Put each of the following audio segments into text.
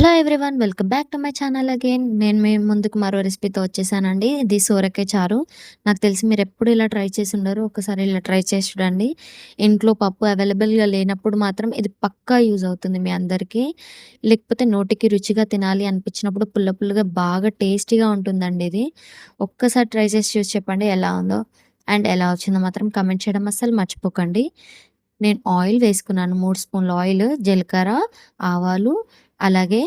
Hello everyone, welcome back to my channel again. నేను మీ ముందుకు మరో రెసిపీతో వచ్చేసానండి. ఇది సోరకాయ చారు. నాకు తెలిసి మీరు ఎప్పుడు ఇలా ట్రై చేసి ఉండరు. ఒకసారి ఇలా ట్రై చేసి చూడండి. ఇంట్లో పప్పు అవైలబుల్గా లేనప్పుడు మాత్రం ఇది పక్కా యూజ్ అవుతుంది మీ అందరికీ. లేకపోతే నోటికి రుచిగా తినాలి అనిపించినప్పుడు పుల్ల పుల్లగా బాగా టేస్టీగా ఉంటుందండి ఇది. ఒక్కసారి ట్రై చేసి చూసి చెప్పండి ఎలా ఉందో. అండ్ ఎలా వచ్చిందో మాత్రం కమెంట్ చేయడం అస్సలు మర్చిపోకండి. నేను ఆయిల్ వేసుకున్నాను, 3 స్పూన్ల ఆయిల్, జీలకర్ర, ఆవాలు, అలాగే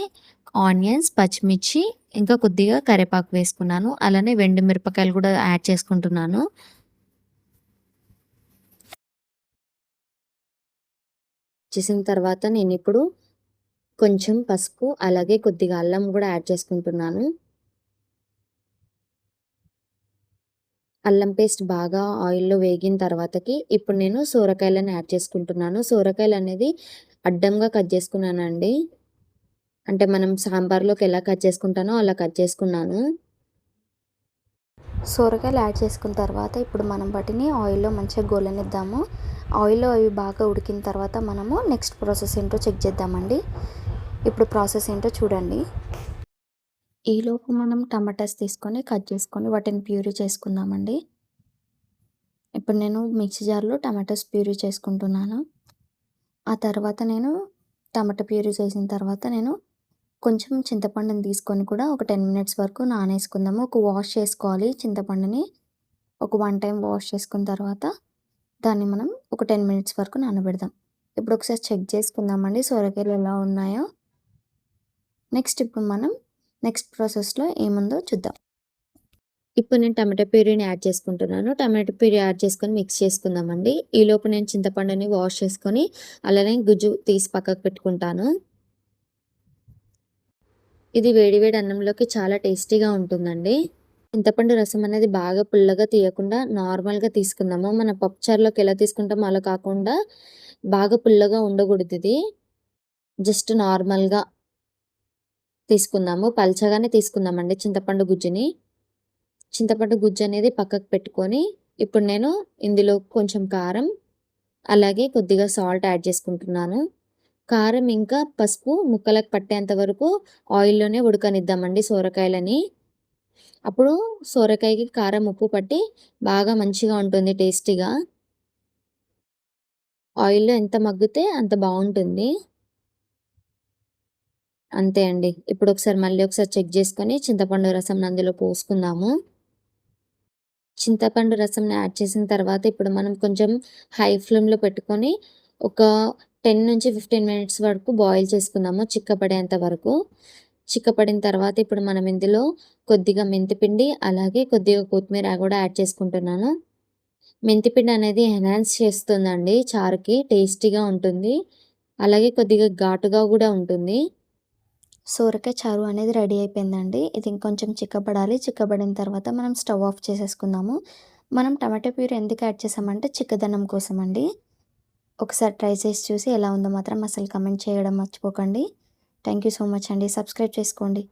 ఆనియన్స్, పచ్చిమిర్చి, ఇంకా కొద్దిగా కరివేపాకు వేసుకున్నాను. అలానే వెండి మిరపకాయలు కూడా యాడ్ చేసుకుంటున్నాను. చేసిన తర్వాత నేనిప్పుడు కొంచెం పసుపు, అలాగే కొద్దిగా అల్లం కూడా యాడ్ చేసుకుంటున్నాను. అల్లం పేస్ట్ బాగా ఆయిల్‌లో వేగిన తర్వాతకి ఇప్పుడు నేను సోరకాయలను యాడ్ చేసుకుంటున్నాను. సోరకాయలనేది అడ్డంగా కట్ చేసుకున్నానండి. అంటే మనం సాంబార్‌లోకి ఎలా కట్ చేసుకుంటానో అలా కట్ చేసుకున్నాను. సొరకాయలు యాడ్ చేసుకున్న తర్వాత ఇప్పుడు మనం వాటిని ఆయిల్లో మంచిగా గోలనిద్దాము. ఆయిల్లో అవి బాగా ఉడికిన తర్వాత మనము నెక్స్ట్ ప్రాసెస్ ఏంటో చెక్ చేద్దామండి. ఇప్పుడు ప్రాసెస్ ఏంటో చూడండి. ఈలోపు మనం టమాటాస్ తీసుకొని కట్ చేసుకొని వాటిని ప్యూరీ చేసుకుందామండి. ఇప్పుడు నేను మిక్సీ జార్లో టమాటాస్ ప్యూరీ చేసుకుంటున్నాను. ఆ తర్వాత నేను టమాటా ప్యూరీ చేసిన తర్వాత నేను కొంచెం చింతపండుని తీసుకొని కూడా ఒక 10 మినిట్స్ వరకు నానేసుకుందాము. వాష్ చేసుకోవాలి చింతపండుని. ఒక 1 టైం వాష్ చేసుకున్న తర్వాత దాన్ని మనం ఒక 10 మినిట్స్ వరకు నానబెడదాం. ఇప్పుడు ఒకసారి చెక్ చేసుకుందామండి సొరకాయలు ఎలా ఉన్నాయో. ఇప్పుడు మనం నెక్స్ట్ ప్రాసెస్‌లో ఏముందో చూద్దాం. ఇప్పుడు నేను టమాటా ప్యూరీని యాడ్ చేసుకుంటున్నాను. టమాటా ప్యూరీ యాడ్ చేసుకొని మిక్స్ చేసుకుందామండి. ఈలోపు నేను చింతపండుని వాష్ చేసుకొని అలానే గుజ్జు తీసి పక్కకు పెట్టుకుంటాను. ఇది వేడి వేడి అన్నంలోకి చాలా టేస్టీగా ఉంటుందండి. చింతపండు రసం అనేది బాగా పుల్లగా తీయకుండా నార్మల్‌గా తీసుకుందాము. మన పప్పుచారులోకి ఎలా తీసుకుంటామో అలా కాకుండా బాగా పుల్లగా ఉండకూడదు ఇది. జస్ట్ నార్మల్‌గా తీసుకుందాము. పల్చగానే తీసుకుందామండి చింతపండు గుజ్జుని. చింతపండు గుజ్జు అనేది పక్కకు పెట్టుకొని ఇప్పుడు నేను ఇందులో కొంచెం కారం, అలాగే కొద్దిగా సాల్ట్ యాడ్ చేసుకుంటున్నాను. కారం ఇంకా పసుపు ముక్కలకు పట్టేంత వరకు ఆయిల్‌లోనే ఉడకనిద్దామండి సొరకాయలని. అప్పుడు సొరకాయకి కారం, ఉప్పు పట్టి బాగా మంచిగా ఉంటుంది టేస్టీగా. ఆయిల్‌లో ఎంత మగ్గితే అంత బావుంటుంది. అంతే అండి. ఇప్పుడు మళ్ళీ ఒకసారి చెక్ చేసుకొని చింతపండు రసంని అందులో పోసుకుందాము. చింతపండు రసంని యాడ్ చేసిన తర్వాత ఇప్పుడు మనం కొంచెం హై ఫ్లేమ్‌లో పెట్టుకొని ఒక 10-15 మినిట్స్ వరకు బాయిల్ చేసుకుందాము చిక్కపడేంత వరకు. చిక్కపడిన తర్వాత ఇప్పుడు మనం ఇందులో కొద్దిగా మెంతిపిండి, అలాగే కొద్దిగా కొత్తిమీర కూడా యాడ్ చేసుకుంటున్నాను. మెంతిపిండి అనేది ఎన్హాన్స్ చేస్తుందండి చారుకి, టేస్టీగా ఉంటుంది. అలాగే కొద్దిగా ఘాటుగా కూడా ఉంటుంది. సొరకాయ చారు అనేది రెడీ అయిపోయిందండి. ఇది ఇంకొంచెం చిక్కబడాలి. చిక్కబడిన తర్వాత మనం స్టవ్ ఆఫ్ చేసేసుకుందాము. మనం టమాటా ప్యూరీ ఎందుకు యాడ్ చేసామంటే చిక్కదనం కోసమండి. ఒకసారి ట్రై చేసి చూసి ఎలా ఉందో మాత్రం అసలు కమెంట్ చేయడం మర్చిపోకండి. థ్యాంక్ యూ సో మచ్ అండి. సబ్స్క్రైబ్ చేసుకోండి.